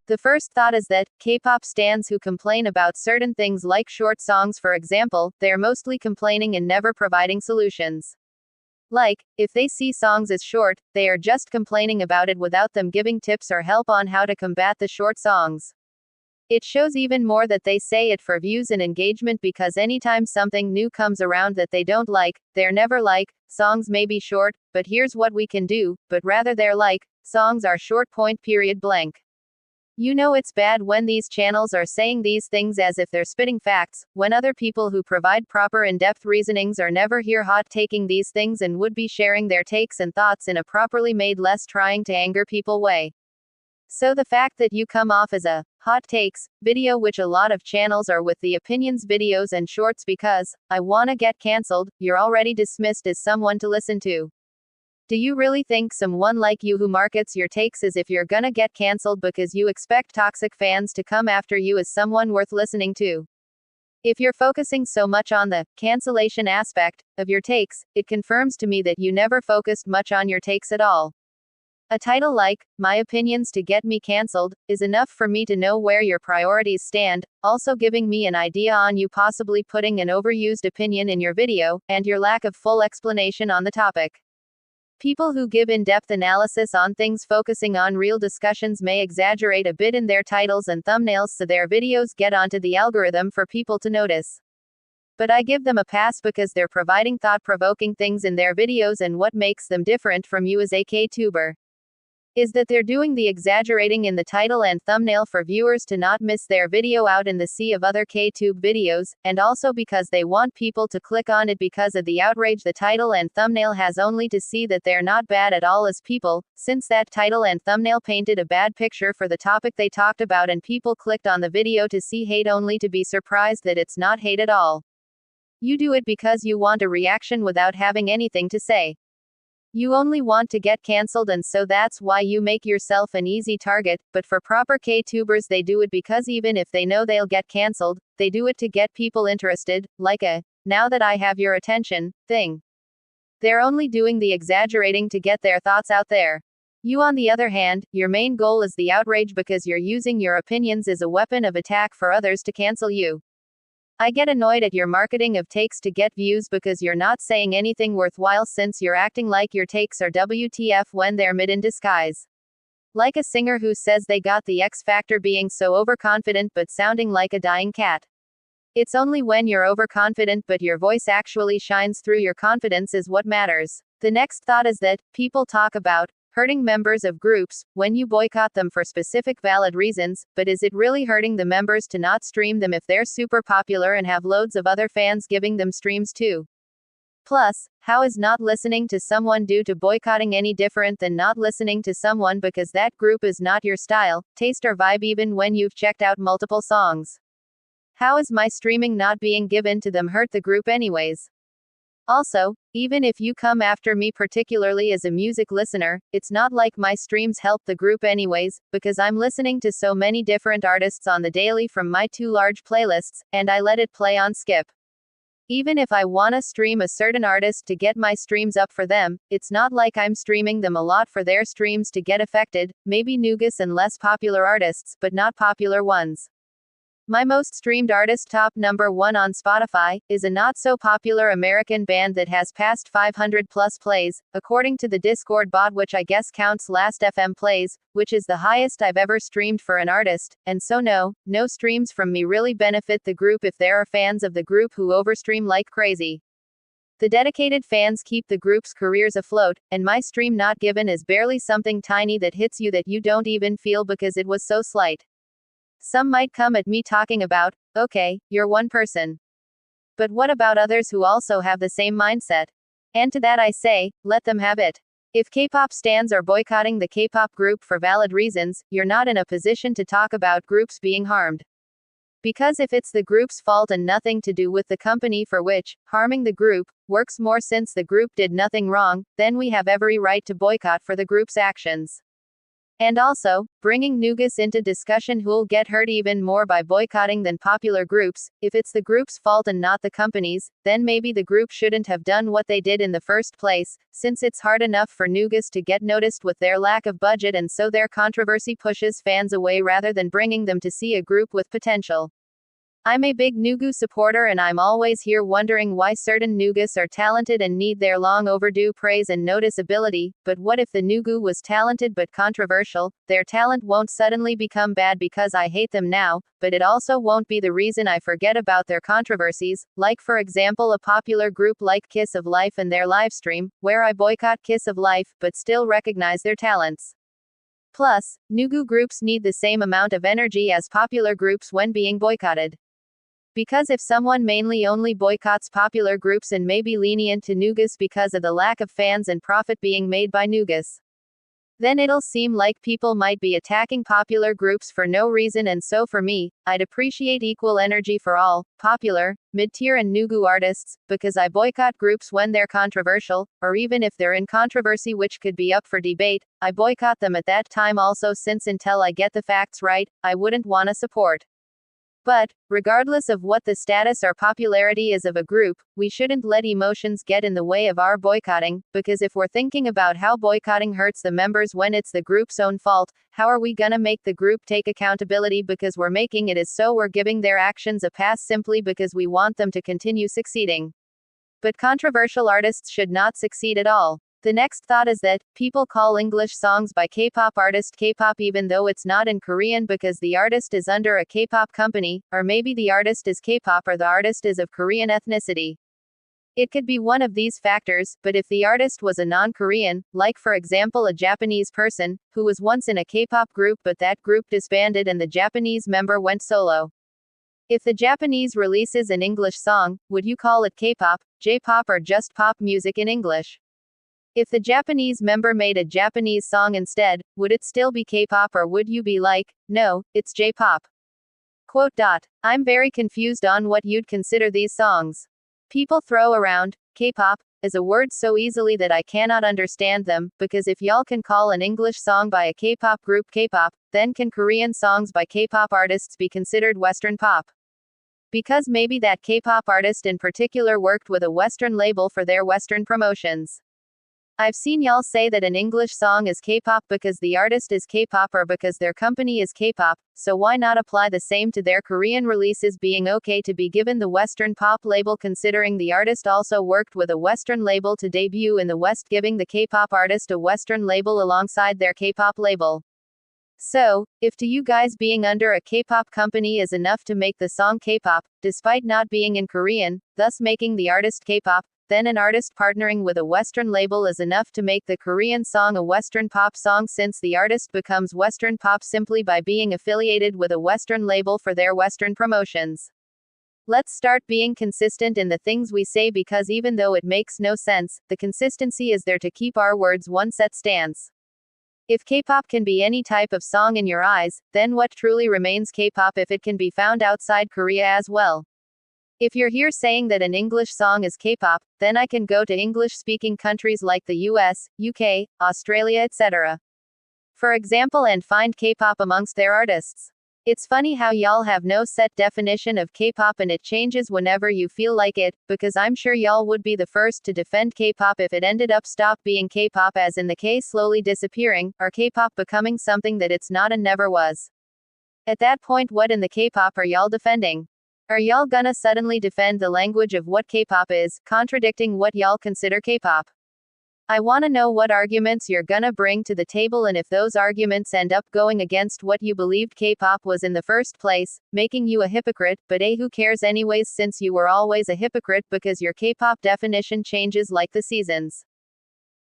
The first thought is that K-pop stans who complain about certain things like short songs, for example, they are mostly complaining and never providing solutions. Like, if they see songs as short, they are just complaining about it without them giving tips or help on how to combat the short songs. It shows even more that they say it for views and engagement, because anytime something new comes around that they don't like, they're never like, songs may be short, but here's what we can do, but rather they're like, songs are short point period blank. You know it's bad when these channels are saying these things as if they're spitting facts, when other people who provide proper in-depth reasonings are never here hot taking these things and would be sharing their takes and thoughts in a properly made, less trying to anger people way. So the fact that you come off as a hot takes video, which a lot of channels are with the opinions videos and shorts because I wanna get cancelled, you're already dismissed as someone to listen to. Do you really think someone like you who markets your takes as if you're gonna get cancelled because you expect toxic fans to come after you is someone worth listening to? If you're focusing so much on the cancellation aspect of your takes, it confirms to me that you never focused much on your takes at all. A title like, My Opinions to Get Me Cancelled, is enough for me to know where your priorities stand, also giving me an idea on you possibly putting an overused opinion in your video, and your lack of full explanation on the topic. People who give in-depth analysis on things focusing on real discussions may exaggerate a bit in their titles and thumbnails so their videos get onto the algorithm for people to notice. But I give them a pass because they're providing thought-provoking things in their videos, and what makes them different from you as a K-tuber is that they're doing the exaggerating in the title and thumbnail for viewers to not miss their video out in the sea of other K-tube videos, and also because they want people to click on it because of the outrage the title and thumbnail has, only to see that they're not bad at all as people, since that title and thumbnail painted a bad picture for the topic they talked about and people clicked on the video to see hate only to be surprised that it's not hate at all. You do it because you want a reaction without having anything to say. You only want to get cancelled, and so that's why you make yourself an easy target, but for proper K-tubers they do it because even if they know they'll get cancelled, they do it to get people interested, like a, now that I have your attention, thing. They're only doing the exaggerating to get their thoughts out there. You on the other hand, your main goal is the outrage because you're using your opinions as a weapon of attack for others to cancel you. I get annoyed at your marketing of takes to get views because you're not saying anything worthwhile, since you're acting like your takes are WTF when they're mid in disguise. Like a singer who says they got the X Factor, being so overconfident but sounding like a dying cat. It's only when you're overconfident but your voice actually shines through your confidence is what matters. The next thought is that people talk about hurting members of groups when you boycott them for specific valid reasons, but is it really hurting the members to not stream them if they're super popular and have loads of other fans giving them streams too? Plus, how is not listening to someone due to boycotting any different than not listening to someone because that group is not your style, taste, or vibe even when you've checked out multiple songs? How is my streaming not being given to them hurt the group anyways? Also, even if you come after me particularly as a music listener, it's not like my streams help the group anyways, because I'm listening to so many different artists on the daily from my 2 large playlists, and I let it play on skip. Even if I wanna stream a certain artist to get my streams up for them, it's not like I'm streaming them a lot for their streams to get affected, maybe Nugu and less popular artists, but not popular ones. My most streamed artist, top number 1 on Spotify, is a not-so-popular American band that has passed 500 plus plays, according to the Discord bot, which I guess counts Last FM plays, which is the highest I've ever streamed for an artist, and so no streams from me really benefit the group if there are fans of the group who overstream like crazy. The dedicated fans keep the group's careers afloat, and my stream not given is barely something tiny that hits you that you don't even feel because it was so slight. Some might come at me talking about, okay, you're one person. But what about others who also have the same mindset? And to that I say, let them have it. If K-pop stans are boycotting the K-pop group for valid reasons, you're not in a position to talk about groups being harmed. Because if it's the group's fault and nothing to do with the company for which harming the group works more, since the group did nothing wrong, then we have every right to boycott for the group's actions. And also, bringing Nugus into discussion who'll get hurt even more by boycotting than popular groups. If it's the group's fault and not the company's, then maybe the group shouldn't have done what they did in the first place, since it's hard enough for Nugus to get noticed with their lack of budget, and so their controversy pushes fans away rather than bringing them to see a group with potential. I'm a big Nugu supporter, and I'm always here wondering why certain Nugus are talented and need their long overdue praise and noticeability, but what if the Nugu was talented but controversial? Their talent won't suddenly become bad because I hate them now, but it also won't be the reason I forget about their controversies, like for example a popular group like Kiss of Life and their livestream, where I boycott Kiss of Life, but still recognize their talents. Plus, Nugu groups need the same amount of energy as popular groups when being boycotted. Because if someone mainly only boycotts popular groups and may be lenient to Nugus because of the lack of fans and profit being made by Nugus, then it'll seem like people might be attacking popular groups for no reason. And so for me, I'd appreciate equal energy for all, popular, mid-tier and Nugu artists, because I boycott groups when they're controversial, or even if they're in controversy which could be up for debate, I boycott them at that time also, since until I get the facts right, I wouldn't wanna support. But, regardless of what the status or popularity is of a group, we shouldn't let emotions get in the way of our boycotting, because if we're thinking about how boycotting hurts the members when it's the group's own fault, how are we gonna make the group take accountability because we're making it as so we're giving their actions a pass simply because we want them to continue succeeding? But controversial artists should not succeed at all. The next thought is that people call English songs by K-pop artist K-pop even though it's not in Korean because the artist is under a K-pop company, or maybe the artist is K-pop or the artist is of Korean ethnicity. It could be one of these factors, but if the artist was a non-Korean, like for example a Japanese person, who was once in a K-pop group but that group disbanded and the Japanese member went solo. If the Japanese releases an English song, would you call it K-pop, J-pop or just pop music in English? If the Japanese member made a Japanese song instead, would it still be K-pop or would you be like, no, it's J-pop? I'm very confused on what you'd consider these songs. People throw around K-pop as a word so easily that I cannot understand them, because if y'all can call an English song by a K-pop group K-pop, then can Korean songs by K-pop artists be considered Western pop? Because maybe that K-pop artist in particular worked with a Western label for their Western promotions. I've seen y'all say that an English song is K-pop because the artist is K-pop or because their company is K-pop, so why not apply the same to their Korean releases being okay to be given the Western pop label considering the artist also worked with a Western label to debut in the West, giving the K-pop artist a Western label alongside their K-pop label. So, if to you guys being under a K-pop company is enough to make the song K-pop, despite not being in Korean, thus making the artist K-pop, then an artist partnering with a Western label is enough to make the Korean song a Western pop song, since the artist becomes Western pop simply by being affiliated with a Western label for their Western promotions. Let's start being consistent in the things we say, because even though it makes no sense, the consistency is there to keep our words one set stance. If K-pop can be any type of song in your eyes, then what truly remains K-pop if it can be found outside Korea as well? If you're here saying that an English song is K-pop, then I can go to English-speaking countries like the US, UK, Australia, etc., for example, and find K-pop amongst their artists. It's funny how y'all have no set definition of K-pop and it changes whenever you feel like it, because I'm sure y'all would be the first to defend K-pop if it ended up stop being K-pop, as in the K slowly disappearing, or K-pop becoming something that it's not and never was. At that point, what in the K-pop are y'all defending? Are y'all gonna suddenly defend the language of what K-pop is, contradicting what y'all consider K-pop? I wanna know what arguments you're gonna bring to the table, and if those arguments end up going against what you believed K-pop was in the first place, making you a hypocrite, but who cares anyways, since you were always a hypocrite because your K-pop definition changes like the seasons.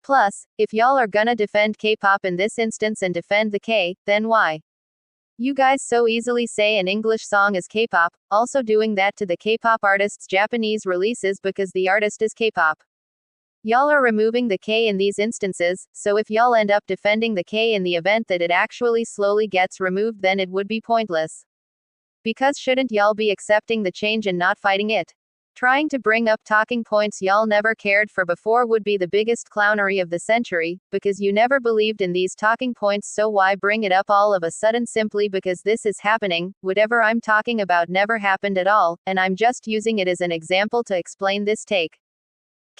Plus, if y'all are gonna defend K-pop in this instance and defend the K, then why? You guys so easily say an English song is K-pop, also doing that to the K-pop artist's Japanese releases because the artist is K-pop. Y'all are removing the K in these instances, so if y'all end up defending the K in the event that it actually slowly gets removed, then it would be pointless. Because shouldn't y'all be accepting the change and not fighting it? Trying to bring up talking points y'all never cared for before would be the biggest clownery of the century, because you never believed in these talking points, so why bring it up all of a sudden simply because this is happening? Whatever I'm talking about never happened at all, and I'm just using it as an example to explain this take.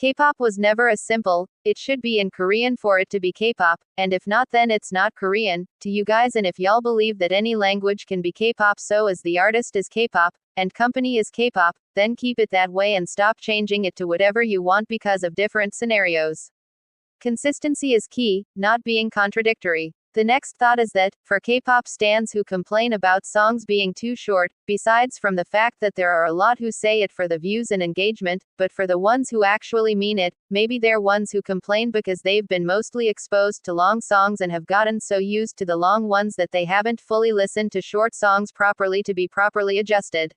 Kpop was never as simple, it should be in Korean for it to be Kpop, and if not then it's not Korean, to you guys, and if y'all believe that any language can be Kpop so as the artist is Kpop, and company is Kpop, then keep it that way and stop changing it to whatever you want because of different scenarios. Consistency is key, not being contradictory. The next thought is that, for K-pop stans who complain about songs being too short, besides from the fact that there are a lot who say it for the views and engagement, but for the ones who actually mean it, maybe they're ones who complain because they've been mostly exposed to long songs and have gotten so used to the long ones that they haven't fully listened to short songs properly to be properly adjusted.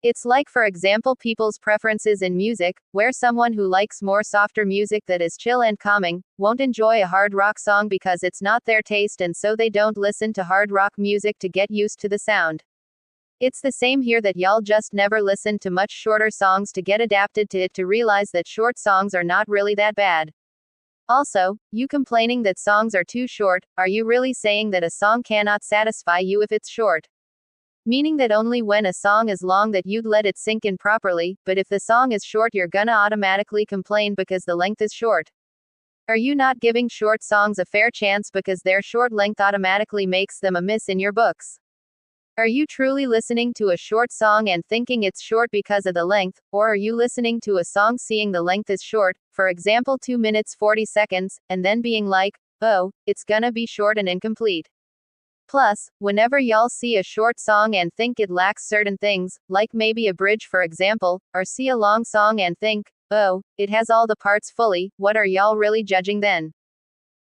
It's like, for example, people's preferences in music, where someone who likes more softer music that is chill and calming, won't enjoy a hard rock song because it's not their taste, and so they don't listen to hard rock music to get used to the sound. It's the same here, that y'all just never listened to much shorter songs to get adapted to it to realize that short songs are not really that bad. Also, you complaining that songs are too short, are you really saying that a song cannot satisfy you if it's short? Meaning that only when a song is long that you'd let it sink in properly, but if the song is short you're gonna automatically complain because the length is short. Are you not giving short songs a fair chance because their short length automatically makes them a miss in your books? Are you truly listening to a short song and thinking it's short because of the length, or are you listening to a song seeing the length is short, for example 2 minutes 40 seconds, and then being like, oh, it's gonna be short and incomplete? Plus, whenever y'all see a short song and think it lacks certain things, like maybe a bridge for example, or see a long song and think, oh, it has all the parts fully, what are y'all really judging then?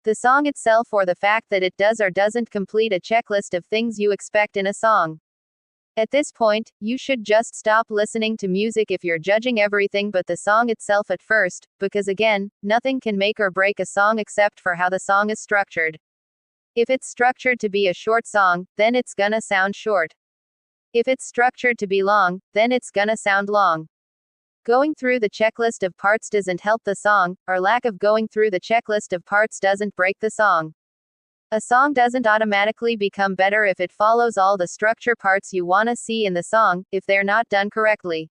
The song itself, or the fact that it does or doesn't complete a checklist of things you expect in a song? At this point, you should just stop listening to music if you're judging everything but the song itself at first, because again, nothing can make or break a song except for how the song is structured. If it's structured to be a short song, then it's gonna sound short. If it's structured to be long, then it's gonna sound long. Going through the checklist of parts doesn't help the song, or lack of going through the checklist of parts doesn't break the song. A song doesn't automatically become better if it follows all the structure parts you wanna see in the song, if they're not done correctly.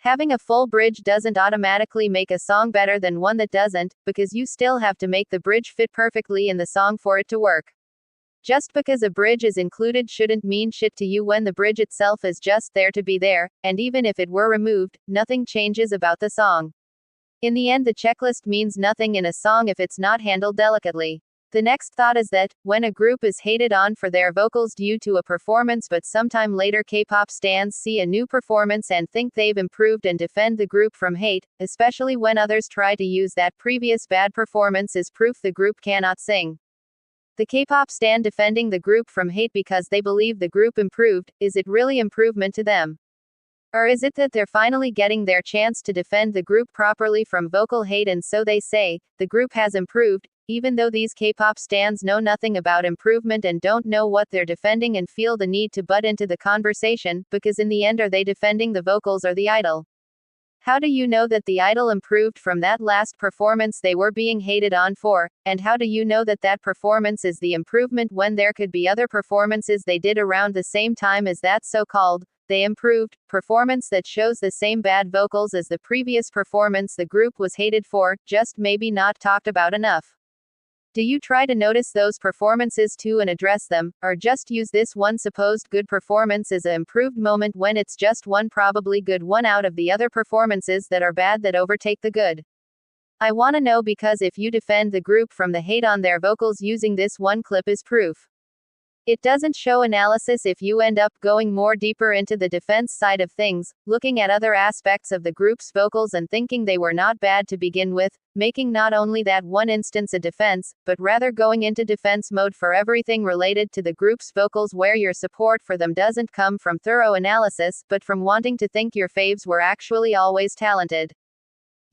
Having a full bridge doesn't automatically make a song better than one that doesn't, because you still have to make the bridge fit perfectly in the song for it to work. Just because a bridge is included shouldn't mean shit to you when the bridge itself is just there to be there, and even if it were removed, nothing changes about the song. In the end, the checklist means nothing in a song if it's not handled delicately. The next thought is that, when a group is hated on for their vocals due to a performance but sometime later K-pop stans see a new performance and think they've improved and defend the group from hate, especially when others try to use that previous bad performance as proof the group cannot sing. The K-pop stan defending the group from hate because they believe the group improved, is it really improvement to them? Or is it that they're finally getting their chance to defend the group properly from vocal hate, and so they say, the group has improved, even though these K-pop stans know nothing about improvement and don't know what they're defending and feel the need to butt into the conversation, because in the end, are they defending the vocals or the idol? How do you know that the idol improved from that last performance they were being hated on for, and how do you know that that performance is the improvement when there could be other performances they did around the same time as that so-called they improved performance that shows the same bad vocals as the previous performance the group was hated for, just maybe not talked about enough? Do you try to notice those performances too and address them, or just use this one supposed good performance as an improved moment when it's just one probably good one out of the other performances that are bad that overtake the good? I wanna know, because if you defend the group from the hate on their vocals using this one clip as proof, it doesn't show analysis. If you end up going more deeper into the defense side of things, looking at other aspects of the group's vocals and thinking they were not bad to begin with, making not only that one instance a defense, but rather going into defense mode for everything related to the group's vocals, where your support for them doesn't come from thorough analysis, but from wanting to think your faves were actually always talented.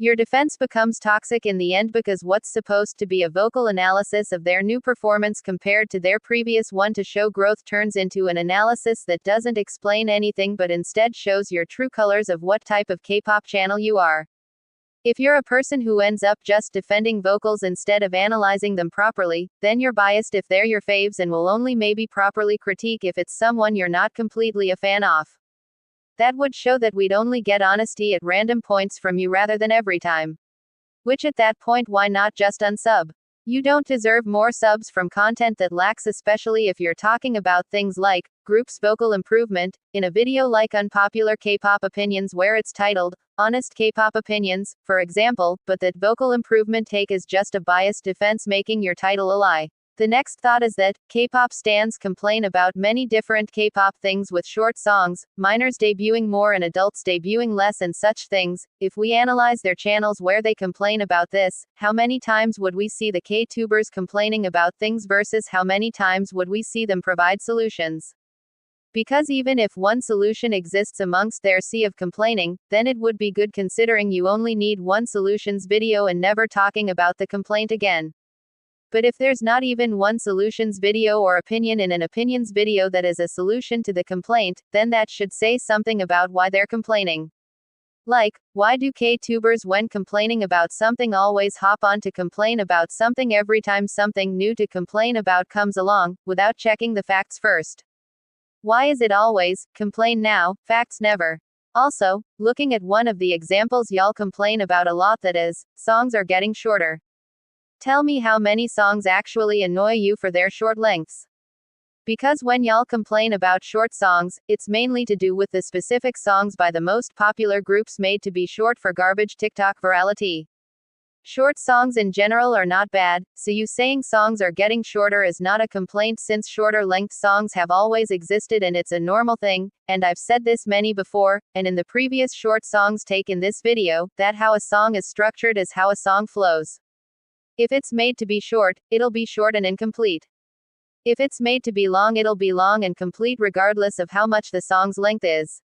Your defense becomes toxic in the end because what's supposed to be a vocal analysis of their new performance compared to their previous one to show growth turns into an analysis that doesn't explain anything but instead shows your true colors of what type of K-pop channel you are. If you're a person who ends up just defending vocals instead of analyzing them properly, then you're biased if they're your faves and will only maybe properly critique if it's someone you're not completely a fan of. That would show that we'd only get honesty at random points from you rather than every time. Which at that point, why not just unsub? You don't deserve more subs from content that lacks, especially if you're talking about things like groups' vocal improvement, in a video like Unpopular K-pop Opinions where it's titled, Honest K-pop Opinions, for example, but that vocal improvement take is just a biased defense making your title a lie. The next thought is that K-pop stans complain about many different K-pop things with short songs, minors debuting more and adults debuting less and such things. If we analyze their channels where they complain about this, how many times would we see the K-tubers complaining about things versus how many times would we see them provide solutions? Because even if one solution exists amongst their sea of complaining, then it would be good considering you only need one solutions video and never talking about the complaint again. But if there's not even one solutions video or opinion in an opinions video that is a solution to the complaint, then that should say something about why they're complaining. Like, why do K-tubers when complaining about something always hop on to complain about something every time something new to complain about comes along, without checking the facts first? Why is it always, complain now, facts never? Also, looking at one of the examples y'all complain about a lot, that is, songs are getting shorter. Tell me how many songs actually annoy you for their short lengths. Because when y'all complain about short songs, it's mainly to do with the specific songs by the most popular groups made to be short for garbage TikTok virality. Short songs in general are not bad, so you saying songs are getting shorter is not a complaint since shorter length songs have always existed and it's a normal thing, and I've said this many before, and in the previous short songs take in this video, that how a song is structured is how a song flows. If it's made to be short, it'll be short and incomplete. If it's made to be long, it'll be long and complete regardless of how much the song's length is.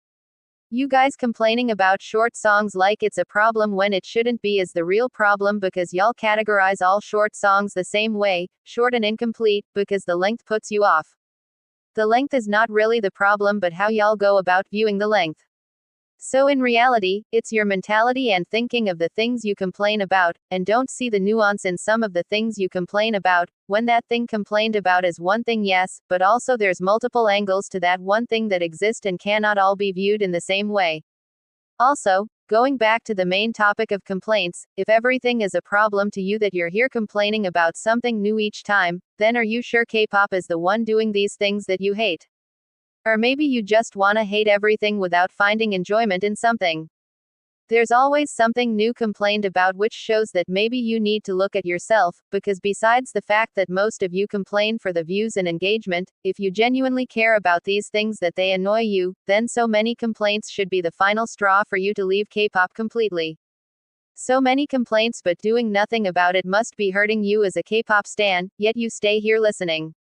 You guys complaining about short songs like it's a problem when it shouldn't be is the real problem because y'all categorize all short songs the same way, short and incomplete, because the length puts you off. The length is not really the problem but how y'all go about viewing the length. So in reality, it's your mentality and thinking of the things you complain about, and don't see the nuance in some of the things you complain about, when that thing complained about is one thing, yes, but also there's multiple angles to that one thing that exist and cannot all be viewed in the same way. Also, going back to the main topic of complaints, if everything is a problem to you that you're here complaining about something new each time, then are you sure K-pop is the one doing these things that you hate? Or maybe you just wanna hate everything without finding enjoyment in something. There's always something new complained about, which shows that maybe you need to look at yourself, because besides the fact that most of you complain for the views and engagement, if you genuinely care about these things that they annoy you, then so many complaints should be the final straw for you to leave K-pop completely. So many complaints but doing nothing about it must be hurting you as a K-pop stan, yet you stay here listening.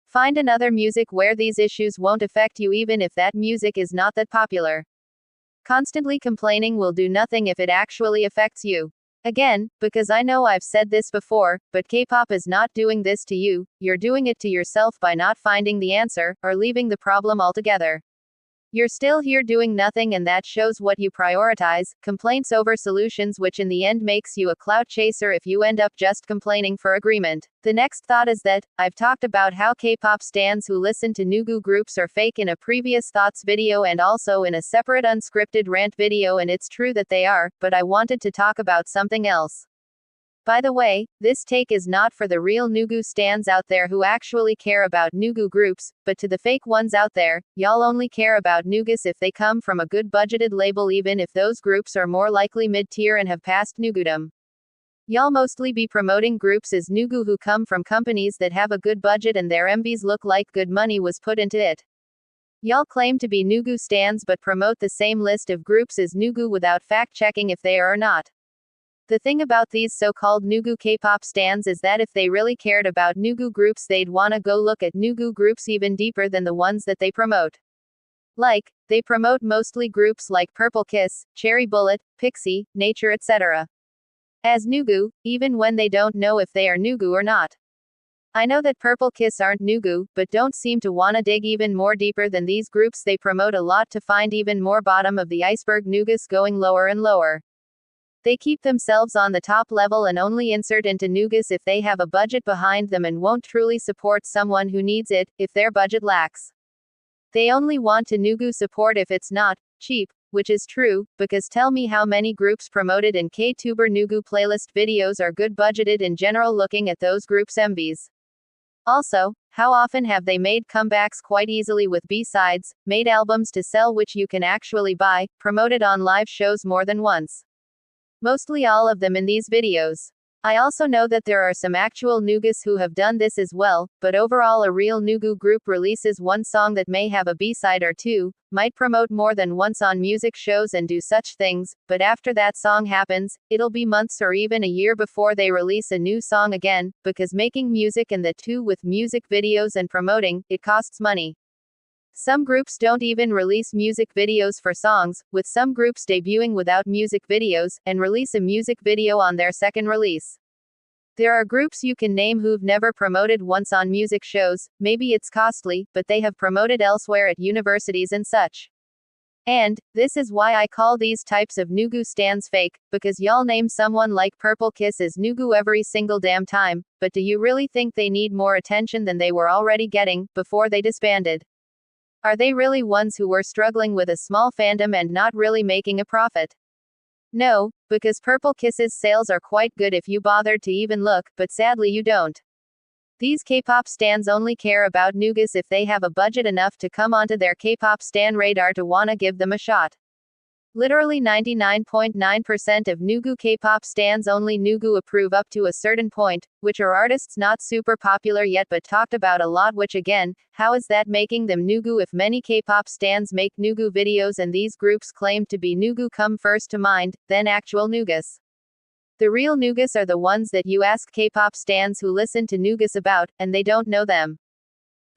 Find another music where these issues won't affect you even if that music is not that popular. Constantly complaining will do nothing if it actually affects you. Again, because I know I've said this before, but K-pop is not doing this to you, you're doing it to yourself by not finding the answer, or leaving the problem altogether. You're still here doing nothing, and that shows what you prioritize, complaints over solutions, which in the end makes you a clout chaser if you end up just complaining for agreement. The next thought is that, I've talked about how K-pop stans who listen to Nugu groups are fake in a previous thoughts video and also in a separate unscripted rant video, and it's true that they are, but I wanted to talk about something else. By the way, this take is not for the real Nugu stans out there who actually care about Nugu groups, but to the fake ones out there, y'all only care about Nugus if they come from a good budgeted label, even if those groups are more likely mid-tier and have passed Nugudom. Y'all mostly be promoting groups as Nugu who come from companies that have a good budget and their MVs look like good money was put into it. Y'all claim to be Nugu stans but promote the same list of groups as Nugu without fact-checking if they are or not. The thing about these so-called Nugu K-pop stans is that if they really cared about Nugu groups, they'd wanna go look at Nugu groups even deeper than the ones that they promote. Like, they promote mostly groups like Purple Kiss, Cherry Bullet, Pixie, Nature, etc. as Nugu, even when they don't know if they are Nugu or not. I know that Purple Kiss aren't Nugu, but don't seem to wanna dig even more deeper than these groups they promote a lot to find even more bottom of the iceberg Nugus going lower and lower. They keep themselves on the top level and only insert into Nugus if they have a budget behind them and won't truly support someone who needs it, if their budget lacks. They only want to Nugu support if it's not cheap, which is true, because tell me how many groups promoted in Ktuber Nugu playlist videos are good budgeted in general looking at those groups' MVs. Also, how often have they made comebacks quite easily with B-sides, made albums to sell which you can actually buy, promoted on live shows more than once? Mostly all of them in these videos. I also know that there are some actual Nugus who have done this as well, but overall a real Nugu group releases one song that may have a B-side or two, might promote more than once on music shows and do such things, but after that song happens, it'll be months or even a year before they release a new song again, because making music and the two with music videos and promoting, it costs money. Some groups don't even release music videos for songs, with some groups debuting without music videos, and release a music video on their second release. There are groups you can name who've never promoted once on music shows, maybe it's costly, but they have promoted elsewhere at universities and such. And, this is why I call these types of Nugu stans fake, because y'all name someone like Purple Kiss as Nugu every single damn time, but do you really think they need more attention than they were already getting, before they disbanded? Are they really ones who were struggling with a small fandom and not really making a profit? No, because Purple Kiss's sales are quite good if you bothered to even look, but sadly you don't. These K-pop stans only care about Nugus if they have a budget enough to come onto their K-pop stan radar to wanna give them a shot. Literally 99.9% of Nugu K-pop stans only Nugu approve up to a certain point, which are artists not super popular yet but talked about a lot, which again, how is that making them Nugu if many K-pop stans make Nugu videos and these groups claim to be Nugu come first to mind, then actual Nugus? The real Nugus are the ones that you ask K-pop stans who listen to Nugus about, and they don't know them.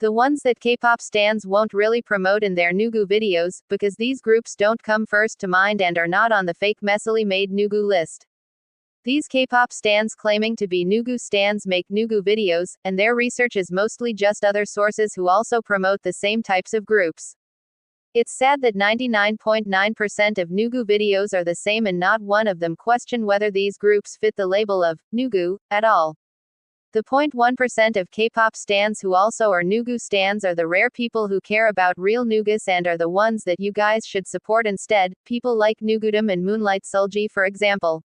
The ones that K-pop stans won't really promote in their Nugu videos, because these groups don't come first to mind and are not on the fake messily made Nugu list. These K-pop stans claiming to be Nugu stans make Nugu videos, and their research is mostly just other sources who also promote the same types of groups. It's sad that 99.9% of Nugu videos are the same and not one of them question whether these groups fit the label of Nugu at all. The 0.1% of K-pop stans who also are Nugu stans are the rare people who care about real Nugus and are the ones that you guys should support instead, people like Nugudum and Moonlight Sulji for example.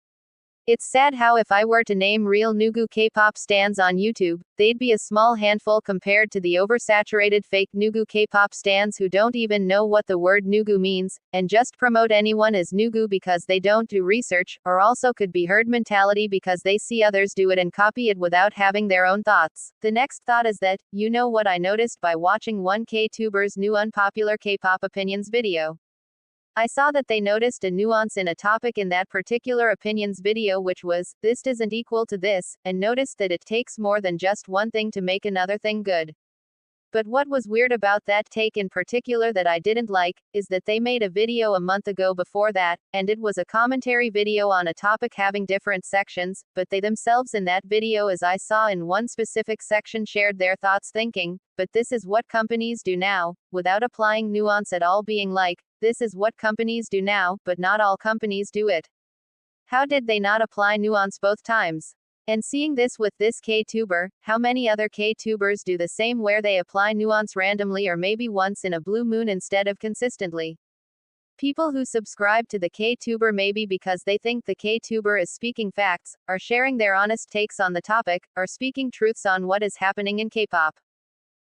It's sad how if I were to name real Nugu K-pop stans on YouTube, they'd be a small handful compared to the oversaturated fake Nugu K-pop stans who don't even know what the word Nugu means, and just promote anyone as Nugu because they don't do research, or also could be herd mentality because they see others do it and copy it without having their own thoughts. The next thought is that, you know what I noticed by watching one Ktuber's new unpopular K-pop opinions video? I saw that they noticed a nuance in a topic in that particular opinions video which was, this isn't equal to this, and noticed that it takes more than just one thing to make another thing good. But what was weird about that take in particular that I didn't like, is that they made a video a month ago before that, and it was a commentary video on a topic having different sections, but they themselves in that video as I saw in one specific section shared their thoughts thinking, but this is what companies do now, without applying nuance at all being like, this is what companies do now, but not all companies do it. How did they not apply nuance both times? And seeing this with this Ktuber, how many other Ktubers do the same where they apply nuance randomly or maybe once in a blue moon instead of consistently? People who subscribe to the Ktuber maybe because they think the Ktuber is speaking facts, are sharing their honest takes on the topic, are speaking truths on what is happening in K-pop.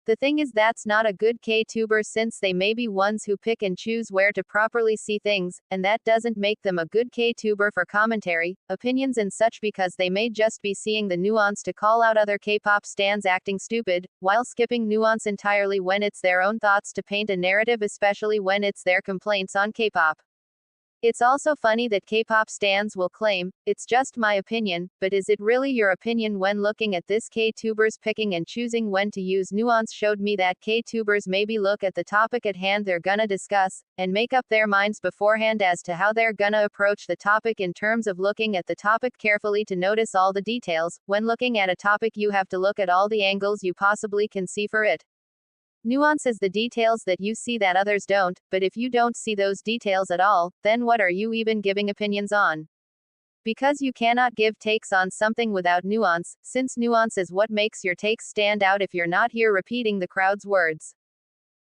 The thing is that's not a good Ktuber since they may be ones who pick and choose where to properly see things, and that doesn't make them a good Ktuber for commentary, opinions and such because they may just be seeing the nuance to call out other K-pop stans acting stupid, while skipping nuance entirely when it's their own thoughts to paint a narrative especially when it's their complaints on K-pop. It's also funny that K-pop stans will claim, it's just my opinion, but is it really your opinion? When looking at this, K-tubers picking and choosing when to use nuance showed me that K-tubers maybe look at the topic at hand they're gonna discuss, and make up their minds beforehand as to how they're gonna approach the topic in terms of looking at the topic carefully to notice all the details. When looking at a topic, you have to look at all the angles you possibly can see for it. Nuance is the details that you see that others don't, but if you don't see those details at all, then what are you even giving opinions on? Because you cannot give takes on something without nuance, since nuance is what makes your takes stand out if you're not here repeating the crowd's words.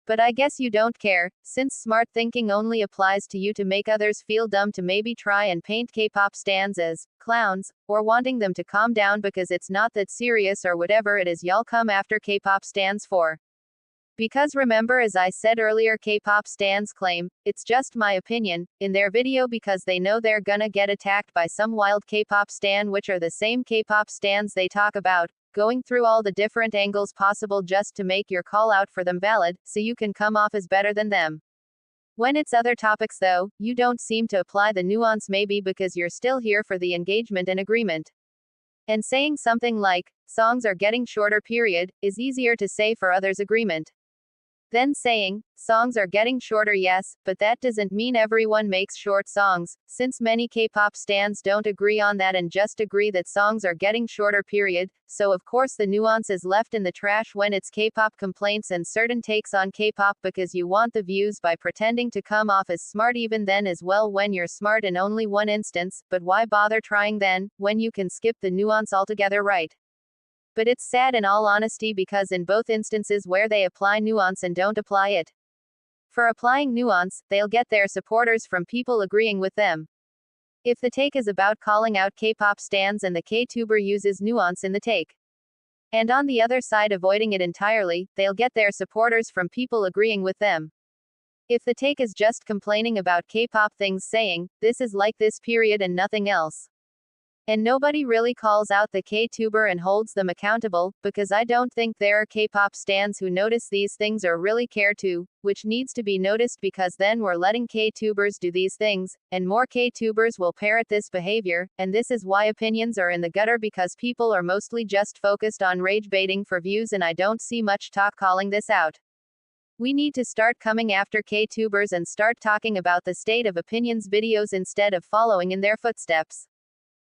But I guess you don't care, since smart thinking only applies to you to make others feel dumb, to maybe try and paint K-pop stans as clowns, or wanting them to calm down because it's not that serious or whatever it is y'all come after K-pop stans for. Because remember, as I said earlier, K-pop stans claim, it's just my opinion, in their video because they know they're gonna get attacked by some wild K-pop stan, which are the same K-pop stans they talk about, going through all the different angles possible just to make your call out for them valid, so you can come off as better than them. When it's other topics though, you don't seem to apply the nuance, maybe because you're still here for the engagement and agreement. And saying something like, songs are getting shorter period, is easier to say for others' agreement. Then saying, songs are getting shorter, yes, but that doesn't mean everyone makes short songs, since many K-pop stans don't agree on that and just agree that songs are getting shorter period, so of course the nuance is left in the trash when it's K-pop complaints and certain takes on K-pop, because you want the views by pretending to come off as smart even then as well when you're smart in only one instance, but why bother trying then, when you can skip the nuance altogether, right? But it's sad in all honesty, because in both instances where they apply nuance and don't apply it. For applying nuance, they'll get their supporters from people agreeing with them. If the take is about calling out K-pop stans and the K-tuber uses nuance in the take, and on the other side avoiding it entirely, they'll get their supporters from people agreeing with them. If the take is just complaining about K-pop things, saying, this is like this period and nothing else, and nobody really calls out the K-tuber and holds them accountable, because I don't think there are K-pop stans who notice these things or really care to, which needs to be noticed, because then we're letting K-tubers do these things, and more K-tubers will parrot this behavior, and this is why opinions are in the gutter, because people are mostly just focused on rage baiting for views, and I don't see much talk calling this out. We need to start coming after K-tubers and start talking about the state of opinions videos instead of following in their footsteps.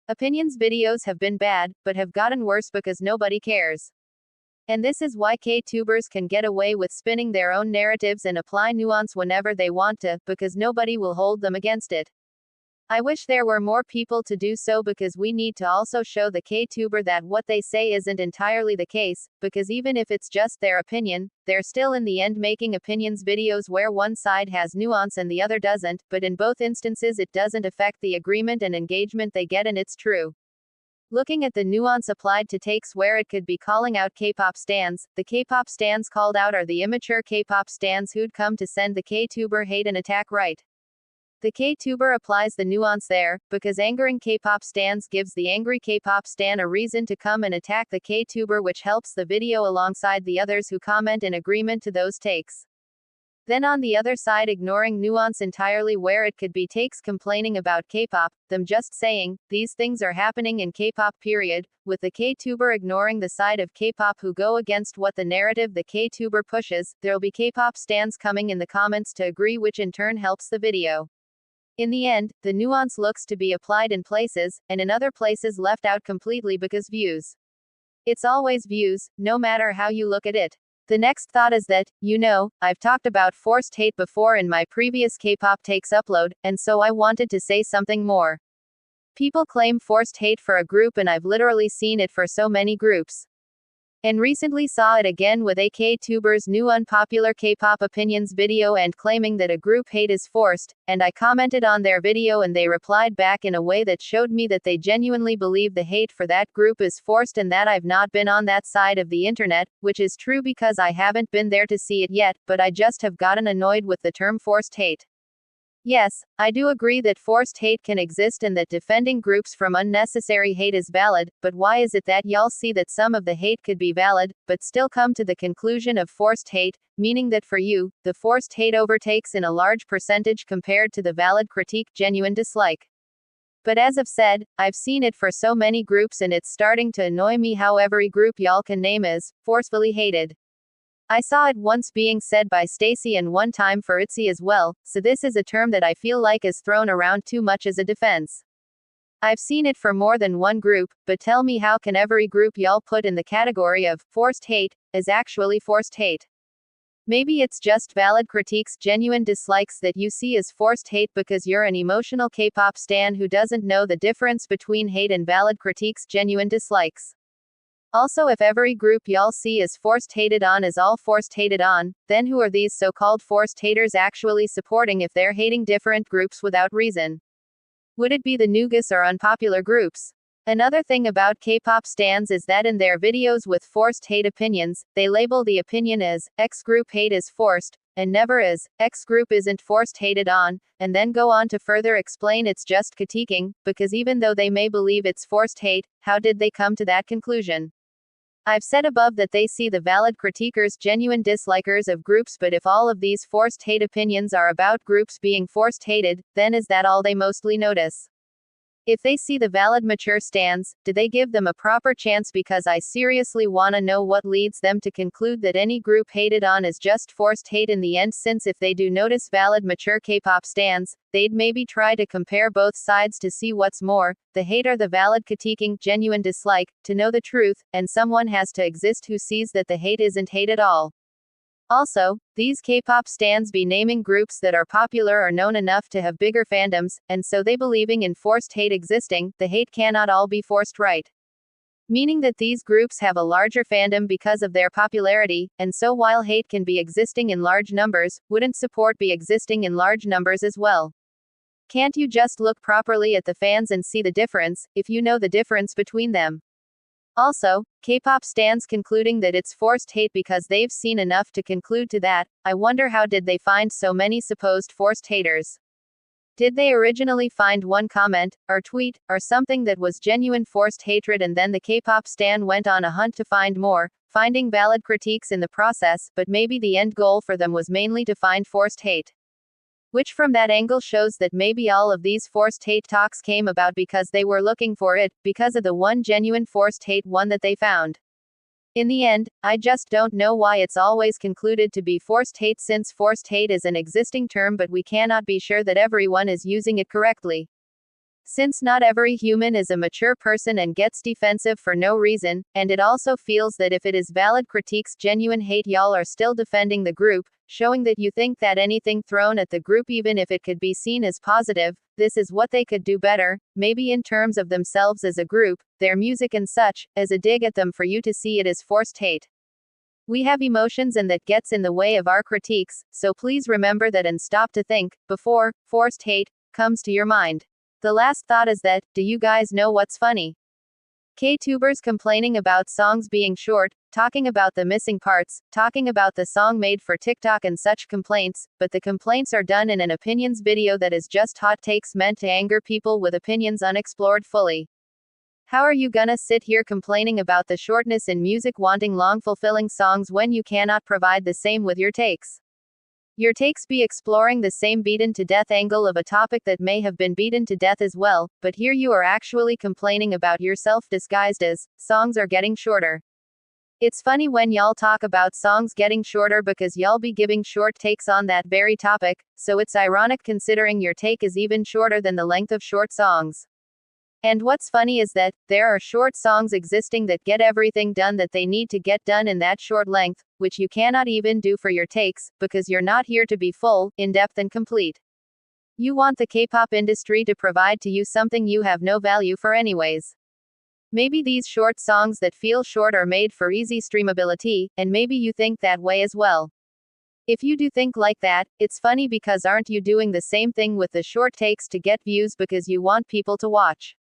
Opinions videos have been bad, but have gotten worse because nobody cares. And this is why K-tubers can get away with spinning their own narratives and apply nuance whenever they want to, because nobody will hold them against it. I wish there were more people to do so, because we need to also show the K-tuber that what they say isn't entirely the case, because even if it's just their opinion, they're still in the end making opinions videos where one side has nuance and the other doesn't, but in both instances it doesn't affect the agreement and engagement they get, and it's true. Looking at the nuance applied to takes where it could be calling out K-pop stans, the K-pop stans called out are the immature K-pop stans who'd come to send the K-tuber hate and attack, right? The K-tuber applies the nuance there, because angering K-pop stans gives the angry K-pop stan a reason to come and attack the K-tuber, which helps the video alongside the others who comment in agreement to those takes. Then on the other side, ignoring nuance entirely where it could be takes complaining about K-pop, them just saying, these things are happening in K-pop period, with the K-tuber ignoring the side of K-pop who go against what the narrative the K-tuber pushes. There'll be K-pop stans coming in the comments to agree, which in turn helps the video. In the end, the nuance looks to be applied in places, and in other places left out completely, because views. It's always views, no matter how you look at it. The next thought is that, I've talked about forced hate before in my previous K-pop takes upload, and so I wanted to say something more. People claim forced hate for a group, and I've literally seen it for so many groups. And recently saw it again with a K-tuber's new unpopular K-pop opinions video and claiming that a group hate is forced, and I commented on their video and they replied back in a way that showed me that they genuinely believe the hate for that group is forced, and that I've not been on that side of the internet, which is true because I haven't been there to see it yet, but I just have gotten annoyed with the term forced hate. Yes, I do agree that forced hate can exist and that defending groups from unnecessary hate is valid, but why is it that y'all see that some of the hate could be valid, but still come to the conclusion of forced hate, meaning that for you, the forced hate overtakes in a large percentage compared to the valid critique, genuine dislike? But as I've said, I've seen it for so many groups and it's starting to annoy me how every group y'all can name is forcefully hated. I saw it once being said by Stacy and one time for Itzy as well, so this is a term that I feel like is thrown around too much as a defense. I've seen it for more than one group, but tell me how can every group y'all put in the category of forced hate is actually forced hate? Maybe it's just valid critiques, genuine dislikes that you see as forced hate because you're an emotional K-pop stan who doesn't know the difference between hate and valid critiques, genuine dislikes. Also, if every group y'all see is forced hated on is all forced hated on, then who are these so-called forced haters actually supporting if they're hating different groups without reason? Would it be the Nugus or unpopular groups? Another thing about K-pop stans is that in their videos with forced hate opinions, they label the opinion as, X group hate is forced, and never as, X group isn't forced hated on, and then go on to further explain it's just critiquing, because even though they may believe it's forced hate, how did they come to that conclusion? I've said above that they see the valid critiquers genuine dislikers of groups, but if all of these forced hate opinions are about groups being forced hated, then is that all they mostly notice? If they see the valid mature stans, do they give them a proper chance? Because I seriously wanna know what leads them to conclude that any group hated on is just forced hate in the end, since if they do notice valid mature K-pop stans, they'd maybe try to compare both sides to see what's more, the hate or the valid critiquing, genuine dislike, to know the truth, and someone has to exist who sees that the hate isn't hate at all. Also, these K-pop stans be naming groups that are popular or known enough to have bigger fandoms, and so they believing in forced hate existing, the hate cannot all be forced, right? Meaning that these groups have a larger fandom because of their popularity, and so while hate can be existing in large numbers, wouldn't support be existing in large numbers as well? Can't you just look properly at the fans and see the difference, if you know the difference between them? Also, K-pop stans concluding that it's forced hate because they've seen enough to conclude to that. I wonder how did they find so many supposed forced haters? Did they originally find one comment, or tweet, or something that was genuine forced hatred and then the K-pop stan went on a hunt to find more, finding valid critiques in the process, but maybe the end goal for them was mainly to find forced hate? Which from that angle shows that maybe all of these forced hate talks came about because they were looking for it, because of the one genuine forced hate one that they found. In the end, I just don't know why it's always concluded to be forced hate, since forced hate is an existing term, but we cannot be sure that everyone is using it correctly. Since not every human is a mature person and gets defensive for no reason, and it also feels that if it is valid critiques, genuine hate, y'all are still defending the group, showing that you think that anything thrown at the group, even if it could be seen as positive, this is what they could do better, maybe in terms of themselves as a group, their music and such, as a dig at them for you to see it as forced hate. We have emotions and that gets in the way of our critiques, so please remember that and stop to think before forced hate comes to your mind. The last thought is that, do you guys know what's funny? K-tubers complaining about songs being short, talking about the missing parts, talking about the song made for TikTok and such complaints, but the complaints are done in an opinions video that is just hot takes meant to anger people with opinions unexplored fully. How are you gonna sit here complaining about the shortness in music, wanting long fulfilling songs when you cannot provide the same with your takes? Your takes be exploring the same beaten to death angle of a topic that may have been beaten to death as well, but here you are actually complaining about yourself disguised as songs are getting shorter. It's funny when y'all talk about songs getting shorter because y'all be giving short takes on that very topic, so it's ironic considering your take is even shorter than the length of short songs. And what's funny is that, there are short songs existing that get everything done that they need to get done in that short length, which you cannot even do for your takes, because you're not here to be full, in-depth and complete. You want the K-pop industry to provide to you something you have no value for anyways. Maybe these short songs that feel short are made for easy streamability, and maybe you think that way as well. If you do think like that, it's funny because aren't you doing the same thing with the short takes to get views because you want people to watch?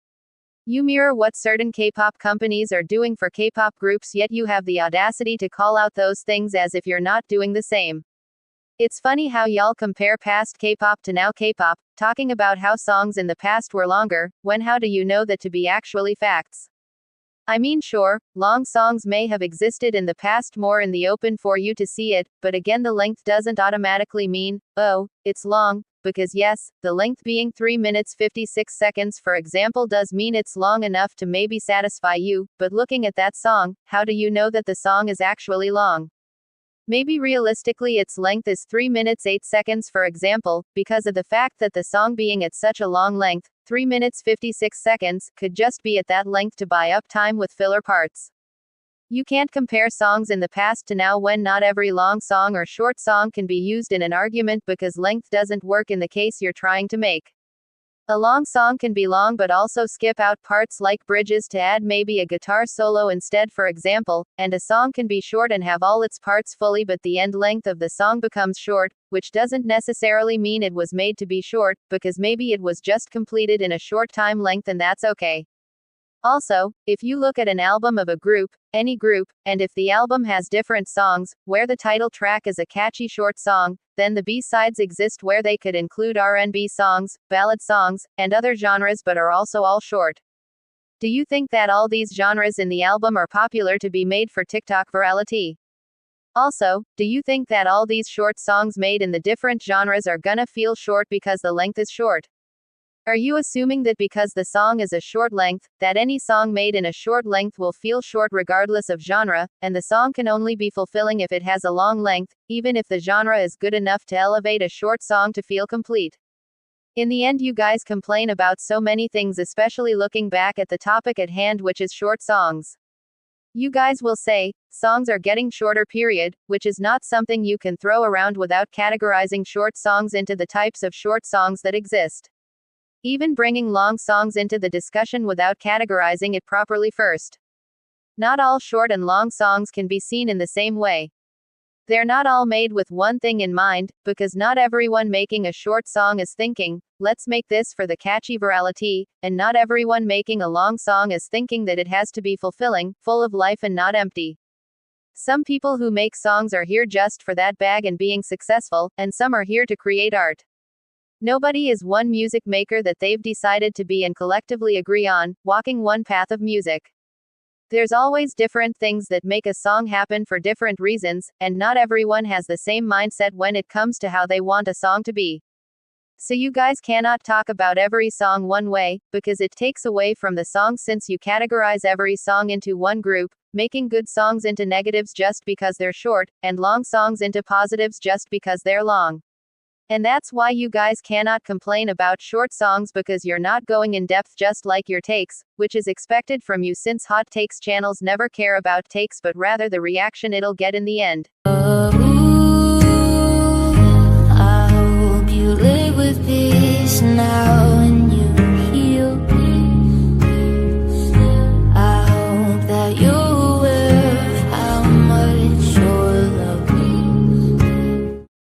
You mirror what certain K-pop companies are doing for K-pop groups, yet you have the audacity to call out those things as if you're not doing the same. It's funny how y'all compare past K-pop to now K-pop, talking about how songs in the past were longer, when how do you know that to be actually facts? I mean, sure, long songs may have existed in the past more in the open for you to see it, but again, the length doesn't automatically mean, oh, it's long, because yes, the length being 3 minutes 56 seconds, for example, does mean it's long enough to maybe satisfy you, but looking at that song, how do you know that the song is actually long? Maybe realistically its length is 3 minutes 8 seconds, for example, because of the fact that the song being at such a long length, 3 minutes 56 seconds, could just be at that length to buy up time with filler parts. You can't compare songs in the past to now when not every long song or short song can be used in an argument because length doesn't work in the case you're trying to make. A long song can be long but also skip out parts like bridges to add maybe a guitar solo instead, for example, and a song can be short and have all its parts fully but the end length of the song becomes short, which doesn't necessarily mean it was made to be short, because maybe it was just completed in a short time length and that's okay. Also, if you look at an album of a group, any group, and if the album has different songs, where the title track is a catchy short song, then the B-sides exist where they could include R&B songs, ballad songs, and other genres but are also all short. Do you think that all these genres in the album are popular to be made for TikTok virality? Also, do you think that all these short songs made in the different genres are gonna feel short because the length is short? Are you assuming that because the song is a short length, that any song made in a short length will feel short regardless of genre, and the song can only be fulfilling if it has a long length, even if the genre is good enough to elevate a short song to feel complete? In the end, you guys complain about so many things, especially looking back at the topic at hand, which is short songs. You guys will say, songs are getting shorter, period, which is not something you can throw around without categorizing short songs into the types of short songs that exist. Even bringing long songs into the discussion without categorizing it properly first. Not all short and long songs can be seen in the same way. They're not all made with one thing in mind, because not everyone making a short song is thinking, let's make this for the catchy virality, and not everyone making a long song is thinking that it has to be fulfilling, full of life and not empty. Some people who make songs are here just for that bag and being successful, and some are here to create art. Nobody is one music maker that they've decided to be and collectively agree on, walking one path of music. There's always different things that make a song happen for different reasons, and not everyone has the same mindset when it comes to how they want a song to be. So you guys cannot talk about every song one way, because it takes away from the song since you categorize every song into one group, making good songs into negatives just because they're short, and long songs into positives just because they're long. And that's why you guys cannot complain about short songs, because you're not going in depth just like your takes, which is expected from you since hot takes channels never care about takes but rather the reaction it'll get in the end.